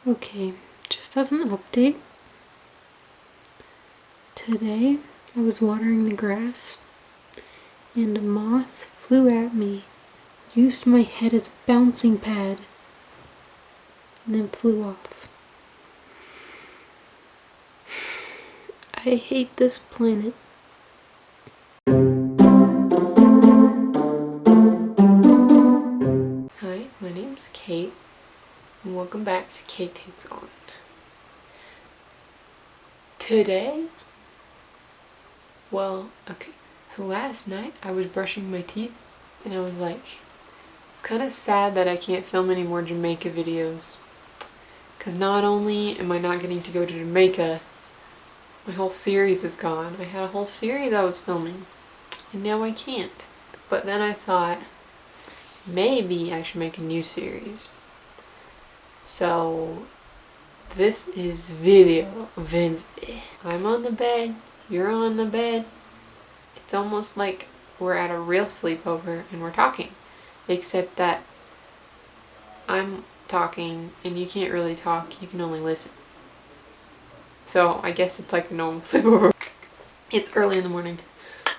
Okay, just as an update, today I was watering the grass and a moth flew at me, used my head as a bouncing pad, and then flew off. I hate this planet. Hi, my name's Kate, and welcome back to Kate Takes On. Today, so last night I was brushing my teeth, and I was like, it's kind of sad that I can't film any more Jamaica videos. Because not only am I not getting to go to Jamaica, my whole series is gone. I had a whole series I was filming, and now I can't. But then I thought, maybe I should make a new series. So, this is Video Wednesday. I'm on the bed, you're on the bed. It's almost like we're at a real sleepover and we're talking. Except that I'm talking and you can't really talk, you can only listen. So I guess it's like a normal sleepover. It's early in the morning,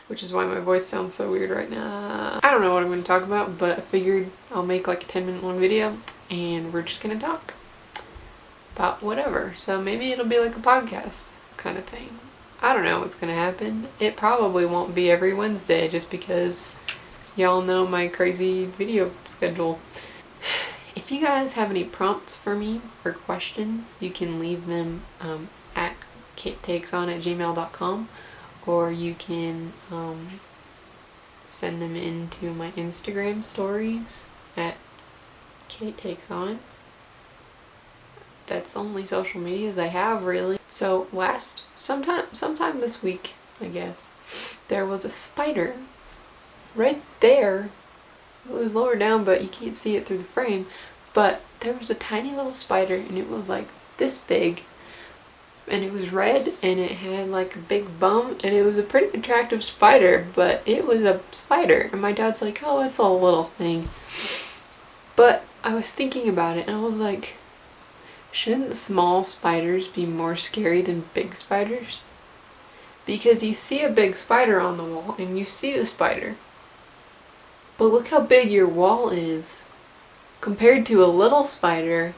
which is why my voice sounds so weird right now. I don't know what I'm going to talk about, but I figured I'll make like a 10-minute long video and we're just going to talk about whatever. So maybe it'll be like a podcast kind of thing. I don't know what's going to happen. It probably won't be every Wednesday just because y'all know my crazy video schedule. If you guys have any prompts for me or questions, you can leave them at katetakeson@gmail.com, or you can send them into my Instagram stories at katetakesOn. That's the only social medias I have, really. So sometime this week, I guess, there was a spider right there. It was lower down, but you can't see it through the frame. But there was a tiny little spider, and it was like this big, and it was red, and it had like a big bum, and it was a pretty attractive spider, but it was a spider. And my dad's like, oh, it's a little thing. But I was thinking about it, and I was like, shouldn't small spiders be more scary than big spiders? Because you see a big spider on the wall, and you see the spider. But look how big your wall is. Compared to a little spider,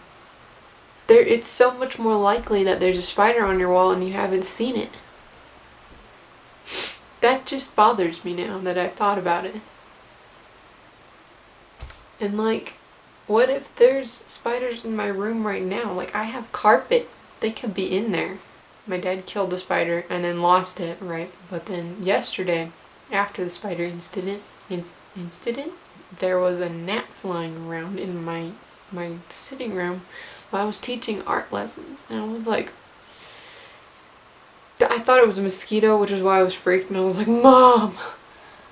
it's so much more likely that there's a spider on your wall and you haven't seen it. That just bothers me now that I've thought about it. And like, what if there's spiders in my room right now? Like, I have carpet. They could be in there. My dad killed the spider and then lost it, right? But then yesterday, after the spider incident, there was a gnat flying around in my sitting room while I was teaching art lessons. And I was like, I thought it was a mosquito, which is why I was freaked, and I was like, Mom!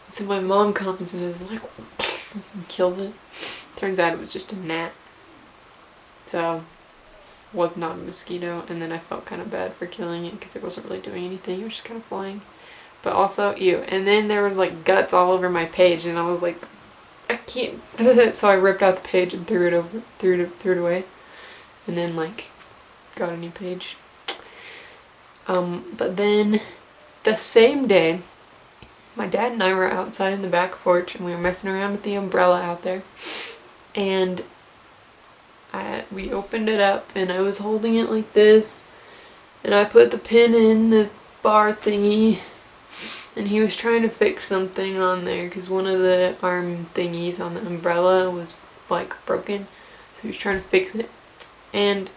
And so my mom comes and is like, and kills it. Turns out it was just a gnat. So, was not a mosquito, and then I felt kind of bad for killing it because it wasn't really doing anything, it was just kind of flying. But also, ew. And then there was like guts all over my page, and I was like, I can't. So I ripped out the page and threw it away, and then like got a new page. But then the same day, my dad and I were outside in the back porch, and we were messing around with the umbrella out there, and we opened it up, and I was holding it like this, and I put the pin in the bar thingy. And he was trying to fix something on there because one of the arm thingies on the umbrella was like broken. So he was trying to fix it. And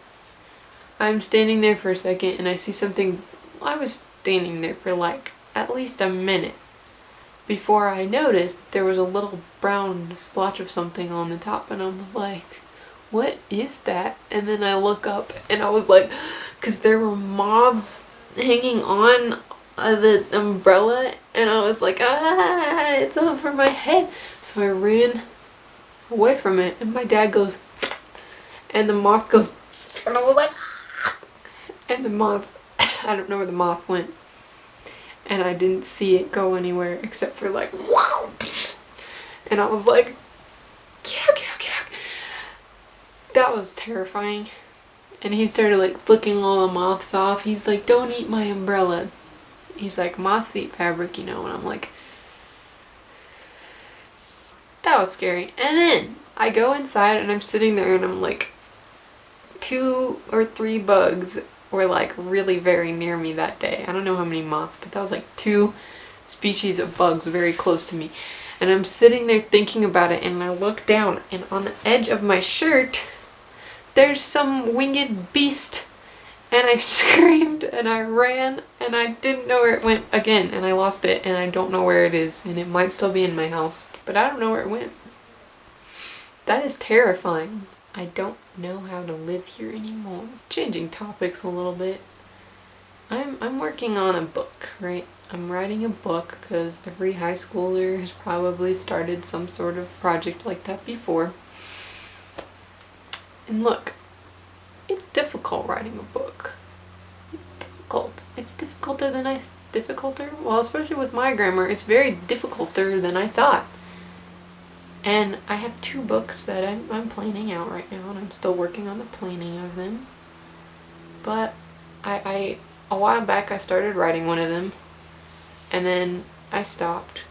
I'm standing there for a second and I see something. I was standing there for like at least a minute before I noticed that there was a little brown splotch of something on the top, and I was like, what is that? And then I look up and I was like, because there were moths hanging on the umbrella, and I was like, it's over my head. So I ran away from it, and my dad goes, and the moth goes, and I was like, and the moth, I don't know where the moth went, and I didn't see it go anywhere except for like, wow, and I was like, get out. That was terrifying. And he started like flicking all the moths off. He's like, don't eat my umbrella. He's like, moths eat fabric, you know. And I'm like, that was scary. And then I go inside and I'm sitting there and I'm like, 2 or 3 bugs were like really very near me that day. I don't know how many moths, but that was like 2 species of bugs very close to me. And I'm sitting there thinking about it, and I look down, and on the edge of my shirt there's some winged beast, and I screamed and I ran and I didn't know where it went again, and I lost it, and I don't know where it is, and it might still be in my house, but I don't know where it went. That is terrifying. I don't know how to live here anymore. Changing topics a little bit. I'm working on a book, right? I'm writing a book because every high schooler has probably started some sort of project like that before. And look, it's difficult writing a book. It's difficult. It's difficulter? Well, especially with my grammar, it's very difficulter than I thought. And I have 2 books that I'm planning out right now, and I'm still working on the planning of them. But a while back I started writing one of them, and then I stopped.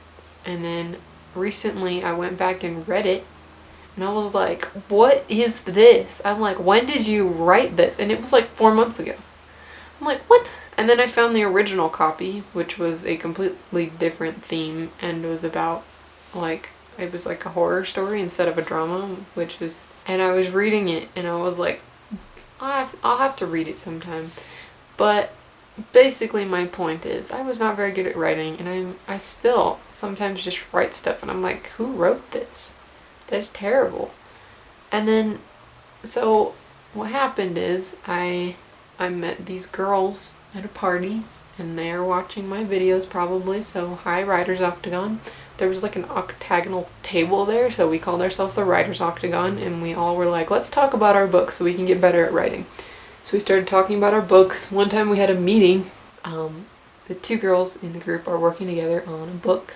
And then recently I went back and read it, and I was like, what is this? I'm like, when did you write this? And it was like 4 months ago. I'm like, what? And then I found the original copy, which was a completely different theme, and it was about like, it was like a horror story instead of a drama, and I was reading it and I was like, I'll have to read it sometime. But basically my point is, I was not very good at writing, and I still sometimes just write stuff and I'm like, who wrote this? That's terrible. And then, so what happened is I met these girls at a party, and they're watching my videos probably, so hi Writer's Octagon. There was like an octagonal table there, so we called ourselves the Writer's Octagon, and we all were like, let's talk about our books so we can get better at writing. So we started talking about our books. One time we had a meeting. The 2 girls in the group are working together on a book,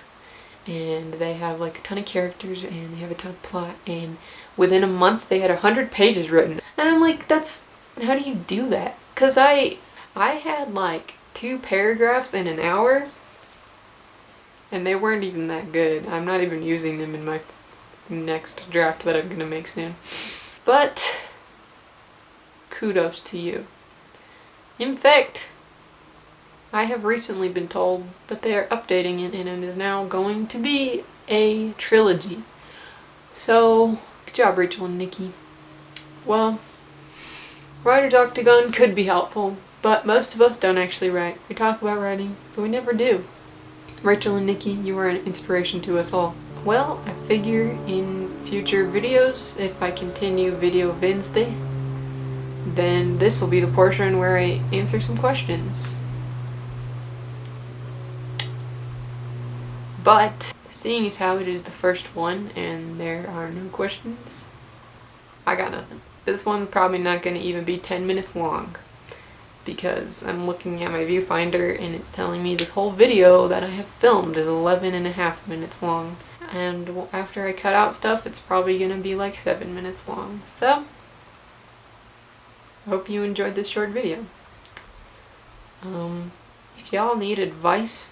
and they have like a ton of characters and they have a ton of plot, and within a month they had 100 pages written. And I'm like, how do you do that? Because I had like 2 paragraphs in an hour, and they weren't even that good. I'm not even using them in my next draft that I'm gonna make soon. But kudos to you. In fact, I have recently been told that they are updating it, and it is now going to be a trilogy. So, good job, Rachel and Nikki. Well, Writer's Octagon could be helpful, but most of us don't actually write. We talk about writing, but we never do. Rachel and Nikki, you are an inspiration to us all. Well, I figure in future videos, if I continue Video Wednesday, then this will be the portion where I answer some questions. But, seeing as how it is the first one and there are no questions, I got nothing. This one's probably not going to even be 10 minutes long, because I'm looking at my viewfinder and it's telling me this whole video that I have filmed is 11.5 minutes long. And after I cut out stuff, it's probably going to be like 7 minutes long. So, I hope you enjoyed this short video. If y'all need advice,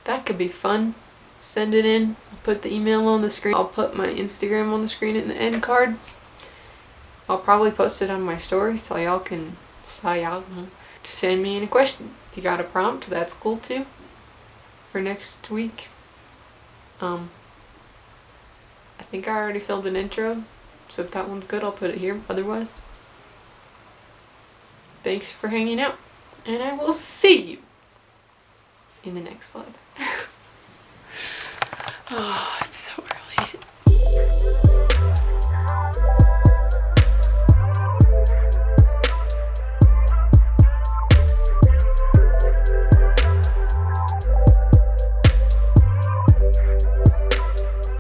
that could be fun. Send it in. I'll put the email on the screen. I'll put my Instagram on the screen in the end card. I'll probably post it on my story so y'all can send me any question. If you got a prompt, that's cool too. For next week. I think I already filmed an intro, so if that one's good, I'll put it here. Otherwise, thanks for hanging out, and I will see you in the next slide. Oh, it's so